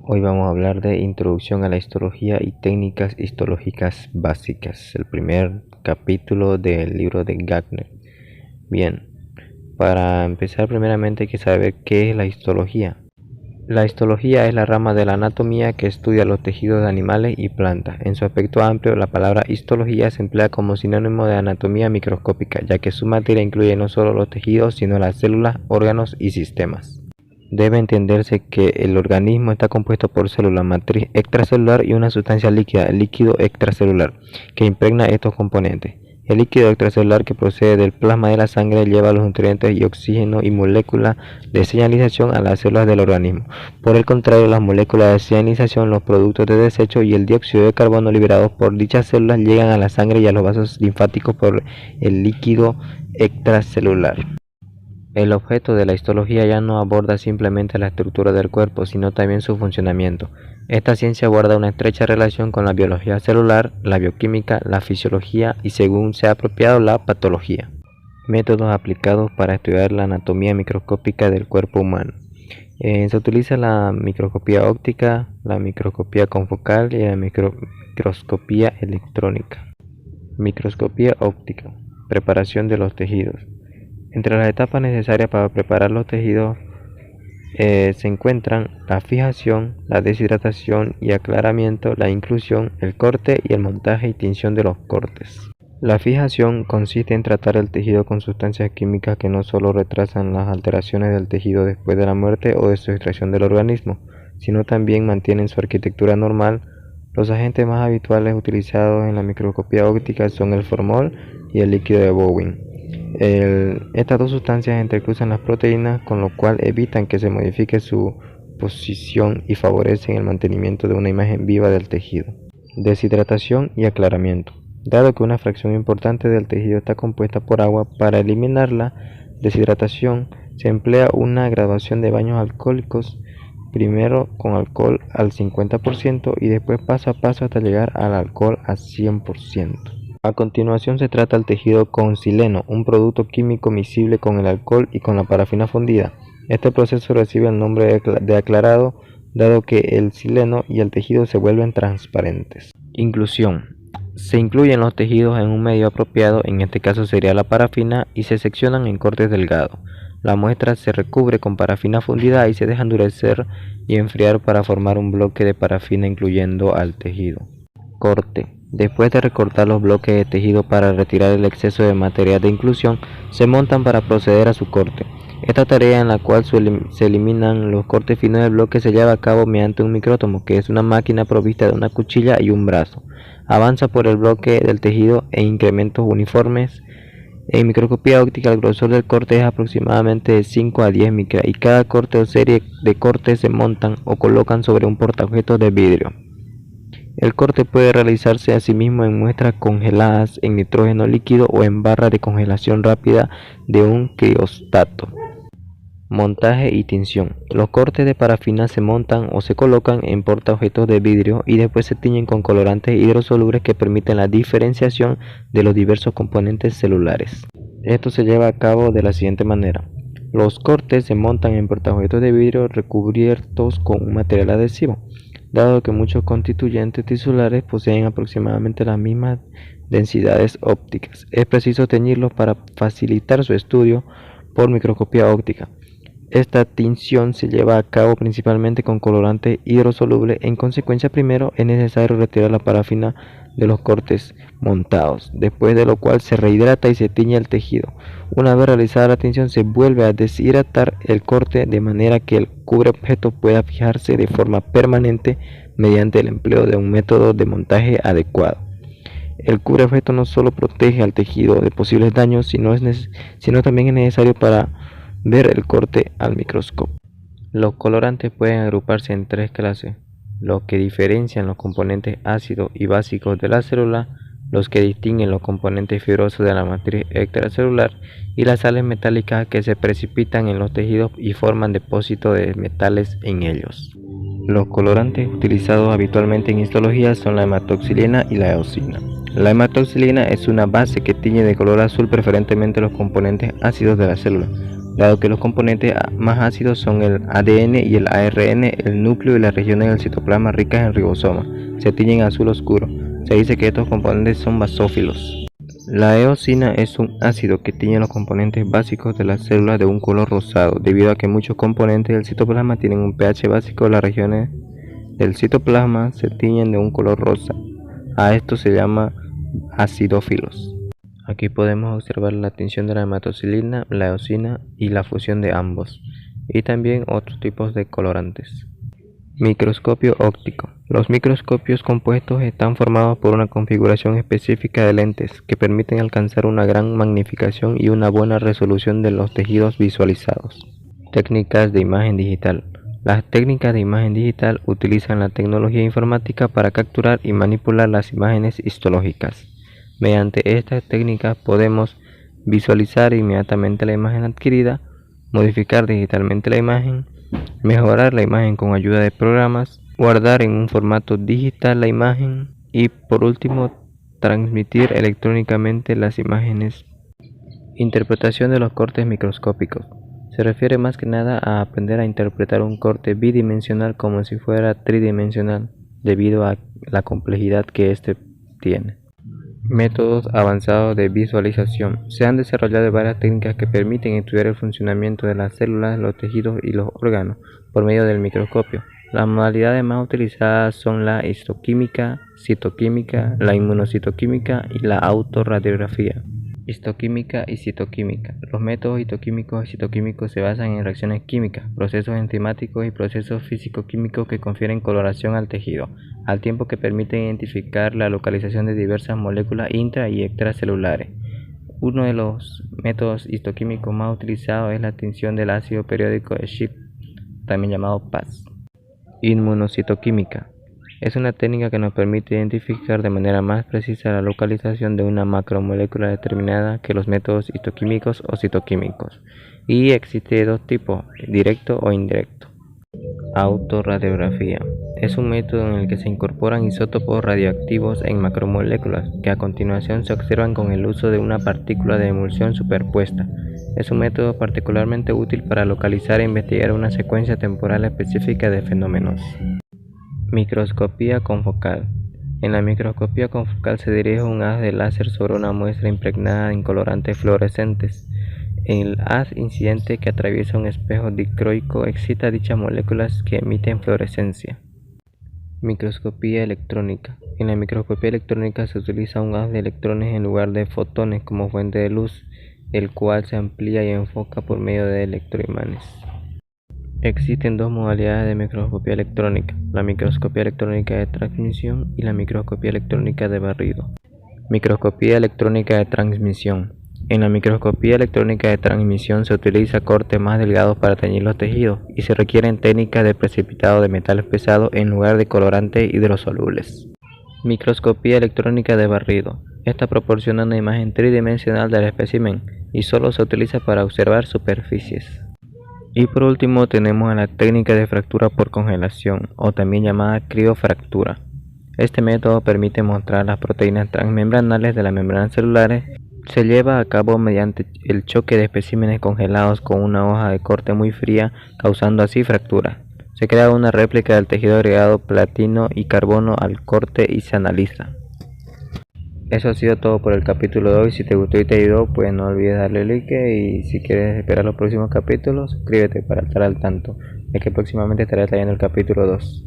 Hoy vamos a hablar de Introducción a la Histología y Técnicas Histológicas Básicas, el primer capítulo del libro de Gärtner. Bien, para empezar primeramente hay que saber qué es la histología. La histología es la rama de la anatomía que estudia los tejidos de animales y plantas. En su aspecto amplio, la palabra histología se emplea como sinónimo de anatomía microscópica, ya que su materia incluye no solo los tejidos, sino las células, órganos y sistemas. Debe entenderse que el organismo está compuesto por célula matriz extracelular y una sustancia líquida, el líquido extracelular, que impregna estos componentes. El líquido extracelular que procede del plasma de la sangre lleva los nutrientes y oxígeno y moléculas de señalización a las células del organismo. Por el contrario, las moléculas de señalización, los productos de desecho y el dióxido de carbono liberados por dichas células llegan a la sangre y a los vasos linfáticos por el líquido extracelular. El objeto de la histología ya no aborda simplemente la estructura del cuerpo, sino también su funcionamiento. Esta ciencia guarda una estrecha relación con la biología celular, la bioquímica, la fisiología y, según sea apropiado, la patología. Métodos aplicados para estudiar la anatomía microscópica del cuerpo humano. Se utiliza la microscopía óptica, la microscopía confocal y la microscopía electrónica. Microscopía óptica. Preparación de los tejidos. Entre las etapas necesarias para preparar los tejidos se encuentran la fijación, la deshidratación y aclaramiento, la inclusión, el corte y el montaje y tinción de los cortes. La fijación consiste en tratar el tejido con sustancias químicas que no solo retrasan las alteraciones del tejido después de la muerte o de su extracción del organismo, sino también mantienen su arquitectura normal. Los agentes más habituales utilizados en la microscopía óptica son el formol y el líquido de Bowen. Estas dos sustancias entrecruzan las proteínas, con lo cual evitan que se modifique su posición y favorecen el mantenimiento de una imagen viva del tejido. Deshidratación y aclaramiento. Dado que una fracción importante del tejido está compuesta por agua, para eliminar la deshidratación se emplea una graduación de baños alcohólicos, primero con alcohol al 50% y después paso a paso hasta llegar al alcohol al 100%. A continuación se trata el tejido con sileno, un producto químico miscible con el alcohol y con la parafina fundida. Este proceso recibe el nombre de aclarado, dado que el sileno y el tejido se vuelven transparentes. Inclusión. Se incluyen los tejidos en un medio apropiado, en este caso sería la parafina, y se seccionan en cortes delgados. La muestra se recubre con parafina fundida y se deja endurecer y enfriar para formar un bloque de parafina incluyendo al tejido. Corte. Después de recortar los bloques de tejido para retirar el exceso de material de inclusión, se montan para proceder a su corte. Esta tarea, en la cual se eliminan los cortes finos del bloque, se lleva a cabo mediante un micrótomo, que es una máquina provista de una cuchilla y un brazo. Avanza por el bloque del tejido en incrementos uniformes. En microscopía óptica, el grosor del corte es aproximadamente de 5 a 10 micras y cada corte o serie de cortes se montan o colocan sobre un portaobjetos de vidrio. El corte puede realizarse asimismo en muestras congeladas en nitrógeno líquido o en barra de congelación rápida de un criostato. Montaje y tinción. Los cortes de parafina se montan o se colocan en portaobjetos de vidrio y después se tiñen con colorantes hidrosolubles que permiten la diferenciación de los diversos componentes celulares. Esto se lleva a cabo de la siguiente manera. Los cortes se montan en portaobjetos de vidrio recubiertos con un material adhesivo. Dado que muchos constituyentes tisulares poseen aproximadamente las mismas densidades ópticas, es preciso teñirlos para facilitar su estudio por microscopía óptica. Esta tinción se lleva a cabo principalmente con colorante hidrosoluble. En consecuencia, primero es necesario retirar la parafina de los cortes montados, después de lo cual se rehidrata y se tiñe el tejido. Una vez realizada la tinción, se vuelve a deshidratar el corte de manera que el cubreobjeto pueda fijarse de forma permanente mediante el empleo de un método de montaje adecuado. El cubreobjeto no solo protege al tejido de posibles daños, sino también es necesario para ver el corte al microscopio. Los colorantes pueden agruparse en tres clases: los que diferencian los componentes ácidos y básicos de la célula, los que distinguen los componentes fibrosos de la matriz extracelular, y las sales metálicas que se precipitan en los tejidos y forman depósitos de metales en ellos. Los colorantes utilizados habitualmente en histología son la hematoxilina y la eosina. La hematoxilina es una base que tiñe de color azul preferentemente los componentes ácidos de la célula. dado que los componentes más ácidos son el ADN y el ARN, el núcleo y las regiones del citoplasma ricas en ribosomas se tiñen azul oscuro. Se dice que estos componentes son basófilos. La eosina es un ácido que tiñe los componentes básicos de las células de un color rosado, debido a que muchos componentes del citoplasma tienen un pH básico. Las regiones del citoplasma se tiñen de un color rosa. A esto se llama acidófilos. Aquí podemos observar la tinción de la hematocilina, la eosina y la fusión de ambos, y también otros tipos de colorantes. Microscopio óptico. Los microscopios compuestos están formados por una configuración específica de lentes que permiten alcanzar una gran magnificación y una buena resolución de los tejidos visualizados. Técnicas de imagen digital. Las técnicas de imagen digital utilizan la tecnología informática para capturar y manipular las imágenes histológicas. Mediante estas técnicas podemos visualizar inmediatamente la imagen adquirida, modificar digitalmente la imagen, mejorar la imagen con ayuda de programas, guardar en un formato digital la imagen y por último transmitir electrónicamente las imágenes. Interpretación de los cortes microscópicos. Se refiere más que nada a aprender a interpretar un corte bidimensional como si fuera tridimensional, debido a la complejidad que éste tiene. Métodos avanzados de visualización. Se han desarrollado varias técnicas que permiten estudiar el funcionamiento de las células, los tejidos y los órganos por medio del microscopio. Las modalidades más utilizadas son la histoquímica, citoquímica, la inmunocitoquímica y la autorradiografía. Histoquímica y citoquímica. Los métodos histoquímicos y citoquímicos se basan en reacciones químicas, procesos enzimáticos y procesos físico-químicos que confieren coloración al tejido, al tiempo que permiten identificar la localización de diversas moléculas intra y extracelulares. Uno de los métodos histoquímicos más utilizados es la tinción del ácido periódico de Schiff, también llamado PAS. Inmunocitoquímica. Es una técnica que nos permite identificar de manera más precisa la localización de una macromolécula determinada que los métodos histoquímicos o citoquímicos. Y existe dos tipos, directo o indirecto. Autorradiografía. Es un método en el que se incorporan isótopos radioactivos en macromoléculas que a continuación se observan con el uso de una partícula de emulsión superpuesta. Es un método particularmente útil para localizar e investigar una secuencia temporal específica de fenómenos. Microscopía confocal. En la microscopía confocal se dirige un haz de láser sobre una muestra impregnada en colorantes fluorescentes. El haz incidente que atraviesa un espejo dicroico excita dichas moléculas que emiten fluorescencia. Microscopía electrónica. En la microscopía electrónica se utiliza un haz de electrones en lugar de fotones como fuente de luz, el cual se amplía y enfoca por medio de electroimanes. Existen dos modalidades de microscopía electrónica, la microscopía electrónica de transmisión y la microscopía electrónica de barrido. Microscopía electrónica de transmisión. En la microscopía electrónica de transmisión se utiliza cortes más delgados para teñir los tejidos y se requieren técnicas de precipitado de metales pesados en lugar de colorantes hidrosolubles. Microscopía electrónica de barrido. Esta proporciona una imagen tridimensional del espécimen y solo se utiliza para observar superficies. Y por último tenemos a la técnica de fractura por congelación, o también llamada criofractura. Este método permite mostrar las proteínas transmembranales de las membranas celulares. Se lleva a cabo mediante el choque de especímenes congelados con una hoja de corte muy fría, causando así fracturas. Se crea una réplica del tejido agregado platino y carbono al corte y se analiza. Eso ha sido todo por el capítulo de hoy. Si te gustó y te ayudó, pues no olvides darle like, y si quieres esperar los próximos capítulos, suscríbete para estar al tanto de que próximamente estaré trayendo el capítulo 2.